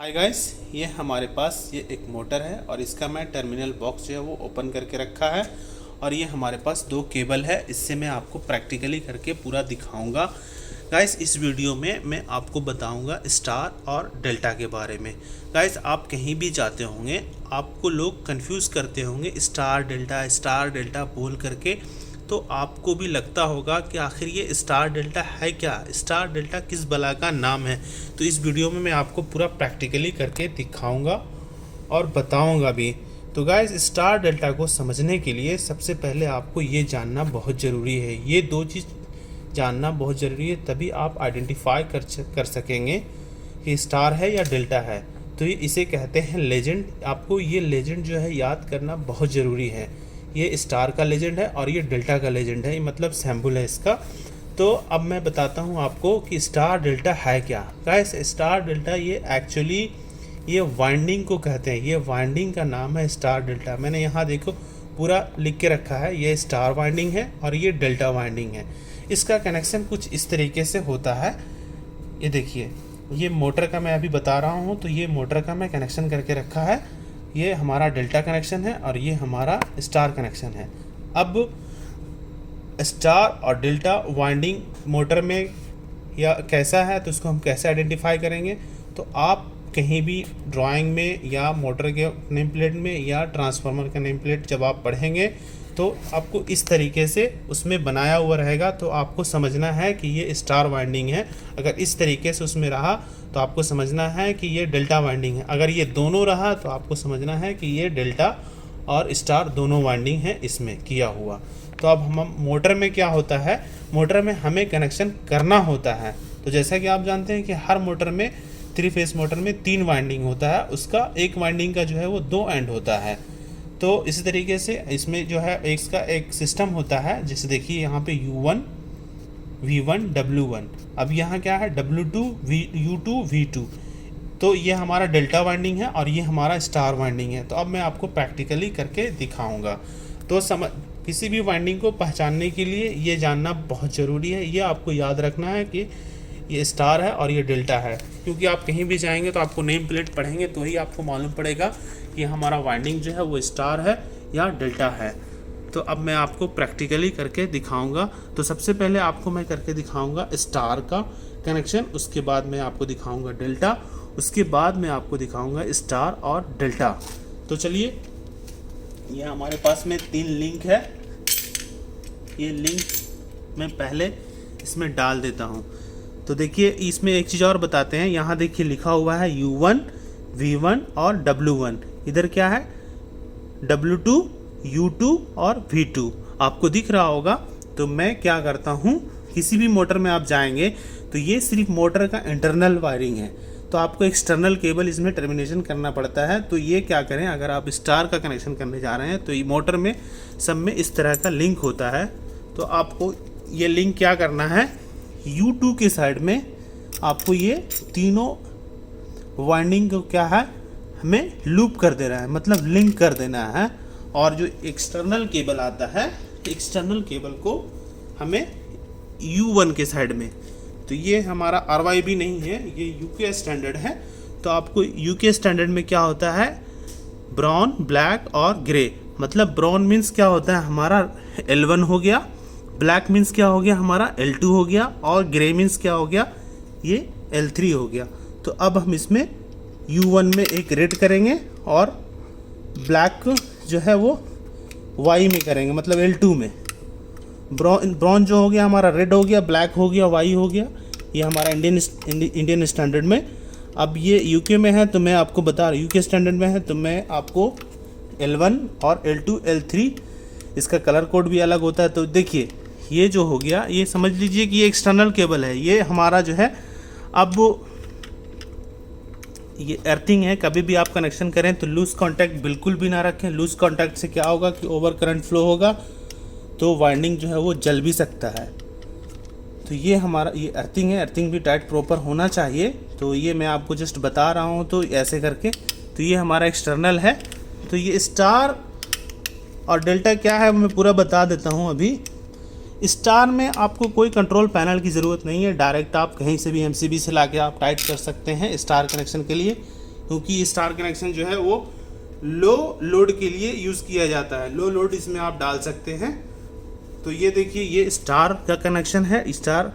Hi guys, ये हमारे पास ये एक मोटर है और इसका मैं टर्मिनल बॉक्स जो है वो ओपन करके रखा है। और ये हमारे पास दो केबल है, इससे मैं आपको प्रैक्टिकली करके पूरा दिखाऊंगा। गाइस, इस वीडियो में मैं आपको बताऊंगा स्टार और डेल्टा के बारे में। गाइस, आप कहीं भी जाते होंगे, आपको लोग कंफ्यूज करते होंगे स्टार डेल्टा बोल करके, तो आपको भी लगता होगा कि आखिर ये स्टार डेल्टा है क्या, स्टार डेल्टा किस बला का नाम है। तो इस वीडियो में मैं आपको पूरा प्रैक्टिकली करके दिखाऊंगा और बताऊंगा भी। तो गाइस, स्टार डेल्टा को समझने के लिए सबसे पहले आपको ये जानना बहुत ज़रूरी है, ये दो चीज़ जानना बहुत ज़रूरी है, तभी आप आइडेंटिफाई कर सकेंगे कि स्टार है या डेल्टा है। तो ये इसे कहते हैं लेजेंड। आपको ये लेजेंड जो है याद करना बहुत ज़रूरी है। ये स्टार का लेजेंड है और ये डेल्टा का लेजेंड है, ये मतलब सैम्बल है इसका। तो अब मैं बताता हूँ आपको कि स्टार डेल्टा है क्या। गाइस, स्टार डेल्टा ये एक्चुअली ये वाइंडिंग को कहते हैं, ये वाइंडिंग का नाम है स्टार डेल्टा। मैंने यहाँ देखो पूरा लिख के रखा है, ये स्टार वाइंडिंग है और ये डेल्टा वाइंडिंग है। इसका कनेक्शन कुछ इस तरीके से होता है। ये देखिए, ये मोटर का मैं अभी बता रहा हूँ, तो ये मोटर का मैं कनेक्शन करके रखा है। ये हमारा डेल्टा कनेक्शन है और ये हमारा स्टार कनेक्शन है। अब स्टार और डेल्टा वाइंडिंग मोटर में या कैसा है, तो इसको हम कैसे आइडेंटिफाई करेंगे। तो आप कहीं भी ड्राइंग में या मोटर के नेम प्लेट में या ट्रांसफार्मर का नेम प्लेट जब आप पढ़ेंगे तो आपको इस तरीके से उसमें बनाया हुआ रहेगा, तो आपको समझना है कि ये स्टार वाइंडिंग है। अगर इस तरीके से उसमें रहा तो आपको समझना है कि ये डेल्टा वाइंडिंग है। अगर ये दोनों रहा तो आपको समझना है कि ये डेल्टा और स्टार दोनों वाइंडिंग है इसमें किया हुआ। तो अब हम मोटर में क्या होता है, मोटर में हमें कनेक्शन करना होता है। तो जैसा कि आप जानते हैं कि हर मोटर में, 3 फेस मोटर में 3 वाइंडिंग होता है, उसका एक वाइंडिंग का जो है वो 2 एंड होता है। तो इसी तरीके से इसमें जो है इसका एक सिस्टम होता है, जैसे देखिए यहाँ पे U1 V1 W1। अब यहाँ क्या है W2 U2 V2। तो ये हमारा डेल्टा वाइंडिंग है और ये हमारा स्टार वाइंडिंग है। तो अब मैं आपको प्रैक्टिकली करके दिखाऊंगा। तो किसी भी वाइंडिंग को पहचानने के लिए ये जानना बहुत ज़रूरी है, ये आपको याद रखना है कि ये स्टार है और ये डेल्टा है। क्योंकि आप कहीं भी जाएंगे तो आपको नेम प्लेट पढ़ेंगे तो ही आपको मालूम पड़ेगा कि हमारा वाइंडिंग जो है वो स्टार है या डेल्टा है। तो अब मैं आपको प्रैक्टिकली करके दिखाऊंगा। तो सबसे पहले आपको मैं करके दिखाऊंगा स्टार का कनेक्शन, उसके बाद मैं आपको दिखाऊंगा डेल्टा, उसके बाद मैं आपको दिखाऊंगा स्टार और डेल्टा। तो चलिए, ये हमारे पास में 3 लिंक है। ये लिंक मैं पहले इसमें डाल देता हूँ। तो देखिए, इसमें एक चीज़ और बताते हैं, यहाँ देखिए लिखा हुआ है U1 V1 और W1। इधर क्या है W2 U2 और V2, आपको दिख रहा होगा। तो मैं क्या करता हूँ, किसी भी मोटर में आप जाएंगे तो ये सिर्फ मोटर का इंटरनल वायरिंग है, तो आपको एक्सटर्नल केबल इसमें टर्मिनेशन करना पड़ता है। तो ये क्या करें, अगर आप स्टार का कनेक्शन करने जा रहे हैं तो ये मोटर में सब में इस तरह का लिंक होता है। तो आपको ये लिंक क्या करना है, U2 के साइड में आपको ये तीनों वाइंडिंग को क्या है, हमें लूप कर देना है, मतलब लिंक कर देना है। और जो एक्सटर्नल केबल आता है, एक्सटर्नल केबल को हमें U1 के साइड में, तो ये हमारा RYB नहीं है, ये UK स्टैंडर्ड है। तो आपको UK स्टैंडर्ड में क्या होता है, ब्राउन, ब्लैक और ग्रे। मतलब ब्राउन मीन्स क्या होता है, हमारा L1 हो गया, ब्लैक मीन्स क्या हो गया, हमारा L2 हो गया, और ग्रे मीन्स क्या हो गया, ये L3 हो गया। तो अब हम इसमें U1 में एक रेड करेंगे और ब्लैक जो है वो Y में करेंगे, मतलब L2 में। ब्राउन जो हो गया हमारा रेड हो गया, ब्लैक हो गया, Y हो गया। ये हमारा इंडियन स्टैंडर्ड में। अब ये UK में है तो मैं आपको बता रहा हूँ, UK स्टैंडर्ड में है तो मैं आपको L1 और L2 L3 इसका कलर कोड भी अलग होता है। तो देखिए, ये जो हो गया, ये समझ लीजिए कि ये एक्सटर्नल केबल है, ये हमारा जो है। अब ये अर्थिंग है, कभी भी आप कनेक्शन करें तो लूज कांटेक्ट बिल्कुल भी ना रखें। लूज कांटेक्ट से क्या होगा कि ओवर करंट फ्लो होगा, तो वाइंडिंग जो है वो जल भी सकता है। तो ये हमारा ये अर्थिंग है, अर्थिंग भी टाइट प्रॉपर होना चाहिए। तो ये मैं आपको जस्ट बता रहा हूँ, तो ऐसे करके। तो ये हमारा एक्सटर्नल है। तो ये स्टार और डेल्टा क्या है मैं पूरा बता देता हूँ अभी। स्टार में आपको कोई कंट्रोल पैनल की ज़रूरत नहीं है, डायरेक्ट आप कहीं से भी MCB से लाके आप टाइट कर सकते हैं स्टार कनेक्शन के लिए। क्योंकि ये स्टार कनेक्शन जो है वो लो लोड के लिए यूज़ किया जाता है। लो लोड इसमें आप डाल सकते हैं। तो ये देखिए ये स्टार का कनेक्शन है, स्टार,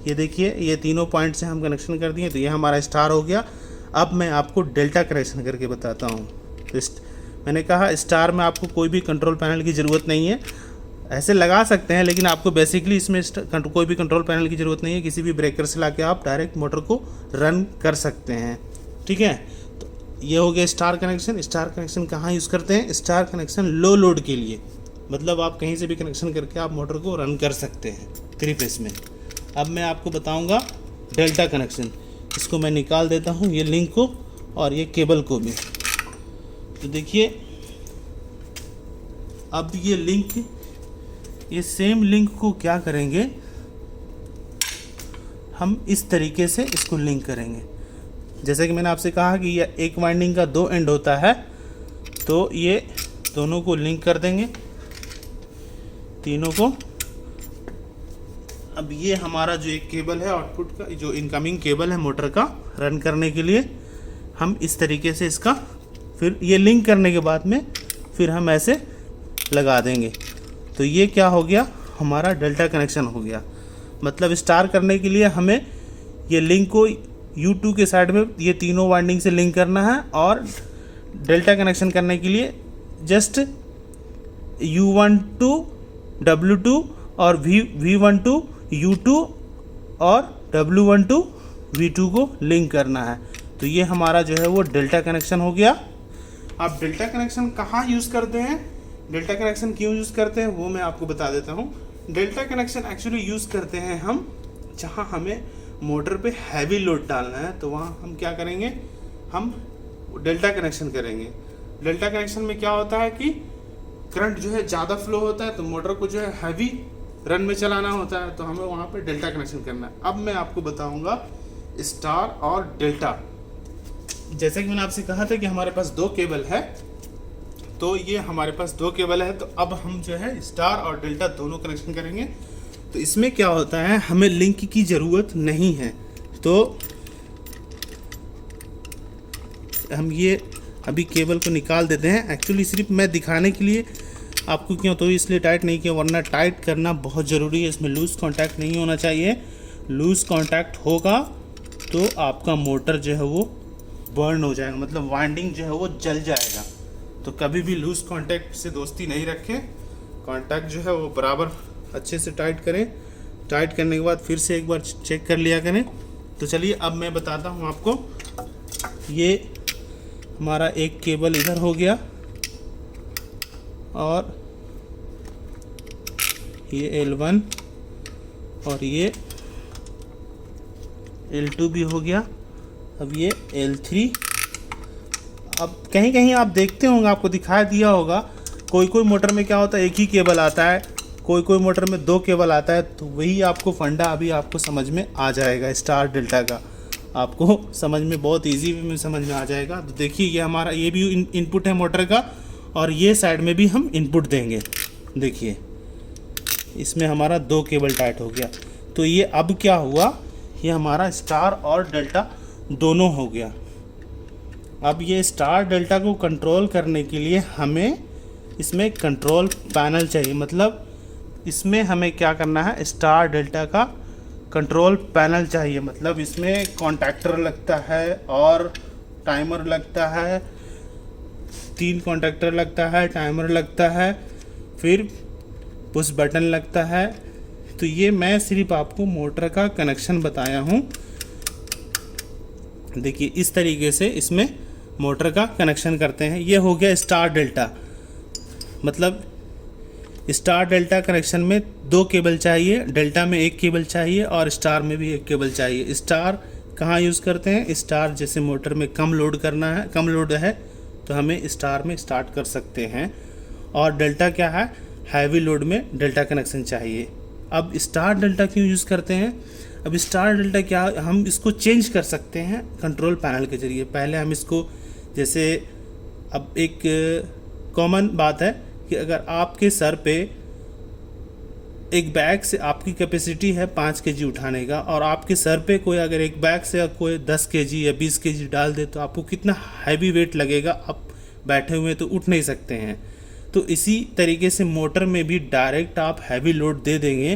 ये देखिए ये तीनों पॉइंट से हम कनेक्शन कर दिए, तो ये हमारा स्टार हो गया। अब मैं आपको डेल्टा कनेक्शन करके बताता हूँ। तो मैंने कहा स्टार में आपको कोई भी कंट्रोल पैनल की ज़रूरत नहीं है, ऐसे लगा सकते हैं लेकिन आपको बेसिकली इसमें कोई भी कंट्रोल पैनल की ज़रूरत नहीं है। किसी भी ब्रेकर से लाके आप डायरेक्ट मोटर को रन कर सकते हैं, ठीक है। तो ये हो गया स्टार कनेक्शन। स्टार कनेक्शन कहाँ यूज़ करते हैं? स्टार कनेक्शन लो लोड के लिए, मतलब आप कहीं से भी कनेक्शन करके आप मोटर को रन कर सकते हैं 3 फेस में। अब मैं आपको बताऊंगा डेल्टा कनेक्शन। इसको मैं निकाल देता हूं, ये लिंक को और ये केबल को भी। तो देखिए अब ये लिंक, ये सेम लिंक को क्या करेंगे हम, इस तरीके से इसको लिंक करेंगे। जैसे कि मैंने आपसे कहा कि ये एक वाइंडिंग का 2 एंड होता है, तो ये दोनों को लिंक कर देंगे, तीनों को। अब ये हमारा जो एक केबल है आउटपुट का, जो इनकमिंग केबल है मोटर का रन करने के लिए, हम इस तरीके से इसका फिर ये लिंक करने के बाद में फिर हम ऐसे लगा देंगे। तो ये क्या हो गया, हमारा डेल्टा कनेक्शन हो गया। मतलब स्टार करने के लिए हमें ये लिंक को U2 के साइड में ये तीनों वाइंडिंग से लिंक करना है, और डेल्टा कनेक्शन करने के लिए जस्ट U12 W2 और V12 U2 और W12 V2 को लिंक करना है। तो ये हमारा जो है वो डेल्टा कनेक्शन हो गया। अब डेल्टा कनेक्शन कहाँ यूज़ करते हैं, डेल्टा कनेक्शन क्यों यूज़ करते हैं वो मैं आपको बता देता हूँ। डेल्टा कनेक्शन एक्चुअली यूज़ करते हैं हम जहाँ हमें मोटर पे हैवी लोड डालना है, तो वहाँ हम क्या करेंगे, हम डेल्टा कनेक्शन करेंगे। डेल्टा कनेक्शन में क्या होता है कि करंट जो है ज़्यादा फ्लो होता है, तो मोटर को जो है हैवी रन में चलाना होता है, तो हमें वहाँ पे डेल्टा कनेक्शन करना है। अब मैं आपको बताऊँगा स्टार और डेल्टा। जैसे कि मैंने आपसे कहा था कि हमारे पास 2 केबल है, तो ये हमारे पास 2 केबल है, तो अब हम जो है स्टार और डेल्टा दोनों कनेक्शन करेंगे। तो इसमें क्या होता है, हमें लिंक की ज़रूरत नहीं है। तो हम ये अभी केबल को निकाल देते हैं। एक्चुअली सिर्फ मैं दिखाने के लिए आपको क्यों, तो इसलिए टाइट नहीं किया, वरना टाइट करना बहुत ज़रूरी है। इसमें लूज़ कांटेक्ट नहीं होना चाहिए। लूज़ कांटेक्ट होगा तो आपका मोटर जो है वो बर्न हो जाएगा, मतलब वाइंडिंग जो है वो जल जाएगा। तो कभी भी लूज़ कांटेक्ट से दोस्ती नहीं रखें। कांटेक्ट जो है वो बराबर अच्छे से टाइट करें। टाइट करने के बाद फिर से एक बार चेक कर लिया करें। तो चलिए अब मैं बताता हूँ आपको। ये हमारा एक केबल इधर हो गया, और ये L1 और ये L2 भी हो गया। अब ये L3। अब कहीं कहीं आप देखते होंगे, आपको दिखाई दिया होगा, कोई कोई मोटर में क्या होता है एक ही केबल आता है, कोई कोई मोटर में 2 केबल आता है। तो वही आपको फंडा अभी आपको समझ में आ जाएगा स्टार डेल्टा का, आपको समझ में बहुत इजी वे में समझ में आ जाएगा। तो देखिए ये हमारा ये भी इनपुट है मोटर का, और ये साइड में भी हम इनपुट देंगे। देखिए इसमें हमारा 2 केबल टाइट हो गया। तो ये अब क्या हुआ, ये हमारा स्टार और डेल्टा दोनों हो गया। अब ये स्टार डेल्टा को कंट्रोल करने के लिए हमें इसमें कंट्रोल पैनल चाहिए। मतलब इसमें हमें क्या करना है, स्टार डेल्टा का कंट्रोल पैनल चाहिए। मतलब इसमें कॉन्टैक्टर लगता है और टाइमर लगता है, 3 कॉन्टैक्टर लगता है, टाइमर लगता है, फिर पुश बटन लगता है। तो ये मैं सिर्फ आपको मोटर का कनेक्शन बताया हूँ। देखिए इस तरीके से इसमें मोटर का कनेक्शन करते हैं। ये हो गया स्टार डेल्टा। मतलब स्टार डेल्टा कनेक्शन में 2 केबल चाहिए, डेल्टा में 1 केबल चाहिए, और स्टार में भी 1 केबल चाहिए। स्टार कहाँ यूज़ करते हैं, स्टार जैसे मोटर में कम लोड करना है, कम लोड है तो हमें स्टार में स्टार्ट कर सकते हैं। और डेल्टा क्या है, हैवी लोड में डेल्टा कनेक्शन चाहिए। अब स्टार डेल्टा क्यों यूज़ करते हैं, अब स्टार डेल्टा क्या, हम इसको चेंज कर सकते हैं कंट्रोल पैनल के ज़रिए। पहले हम इसको, जैसे अब एक कॉमन बात है कि अगर आपके सर पे एक बैग से आपकी कैपेसिटी है 5 kg उठाने का, और आपके सर पे कोई अगर एक बैग से कोई 10 kg या 20 kg डाल दे तो आपको कितना हैवी वेट लगेगा, आप बैठे हुए तो उठ नहीं सकते हैं। तो इसी तरीके से मोटर में भी डायरेक्ट आप हैवी लोड दे देंगे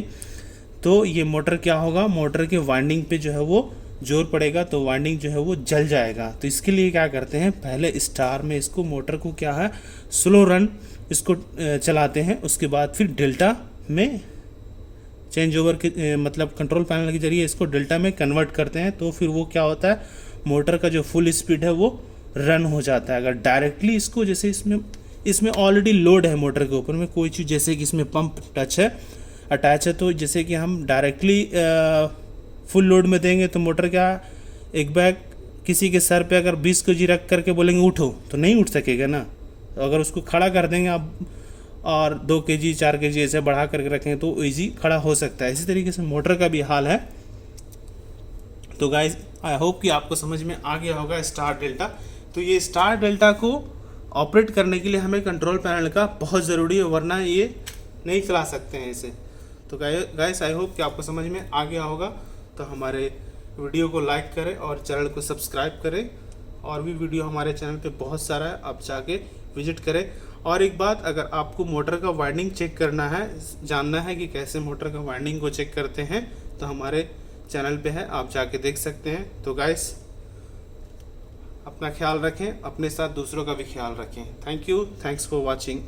तो ये मोटर क्या होगा, मोटर के वाइंडिंग पे जो है वो जोर पड़ेगा, तो वाइंडिंग जो है वो जल जाएगा। तो इसके लिए क्या करते हैं, पहले स्टार में इसको मोटर को क्या है स्लो रन इसको चलाते हैं, उसके बाद फिर डेल्टा में चेंज ओवर के मतलब कंट्रोल पैनल के जरिए इसको डेल्टा में कन्वर्ट करते हैं। तो फिर वो क्या होता है, मोटर का जो फुल स्पीड है वो रन हो जाता है। अगर डायरेक्टली इसको, जैसे इसमें ऑलरेडी लोड है मोटर के ऊपर में कोई चीज़, जैसे कि इसमें पंप टच है अटैच है, तो जैसे कि हम डायरेक्टली फुल लोड में देंगे तो मोटर क्या, एक बैग किसी के सर पे अगर 20 kg रख करके बोलेंगे उठो तो नहीं उठ सकेगा ना। तो अगर उसको खड़ा कर देंगे आप और 2 kg 4 kg ऐसे बढ़ा करके रखें तो ईजी खड़ा हो सकता है। इसी तरीके से मोटर का भी हाल है। तो गाइस आई होप कि आपको समझ में आ गया होगा स्टार डेल्टा। तो ये स्टार डेल्टा को ऑपरेट करने के लिए हमें कंट्रोल पैनल का बहुत ज़रूरी है, वरना ये नहीं चला सकते हैं इसे। तो गाइस आई होप कि आपको समझ में आ गया होगा। तो हमारे वीडियो को लाइक करें और चैनल को सब्सक्राइब करें, और भी वीडियो हमारे चैनल पे बहुत सारा है, आप जाके विजिट करें। और एक बात, अगर आपको मोटर का वाइंडिंग चेक करना है, जानना है कि कैसे मोटर का वाइंडिंग को चेक करते हैं, तो हमारे चैनल पे है, आप जाके देख सकते हैं। तो गाइस अपना ख्याल रखें, अपने साथ दूसरों का भी ख्याल रखें। Thank you, thanks for watching.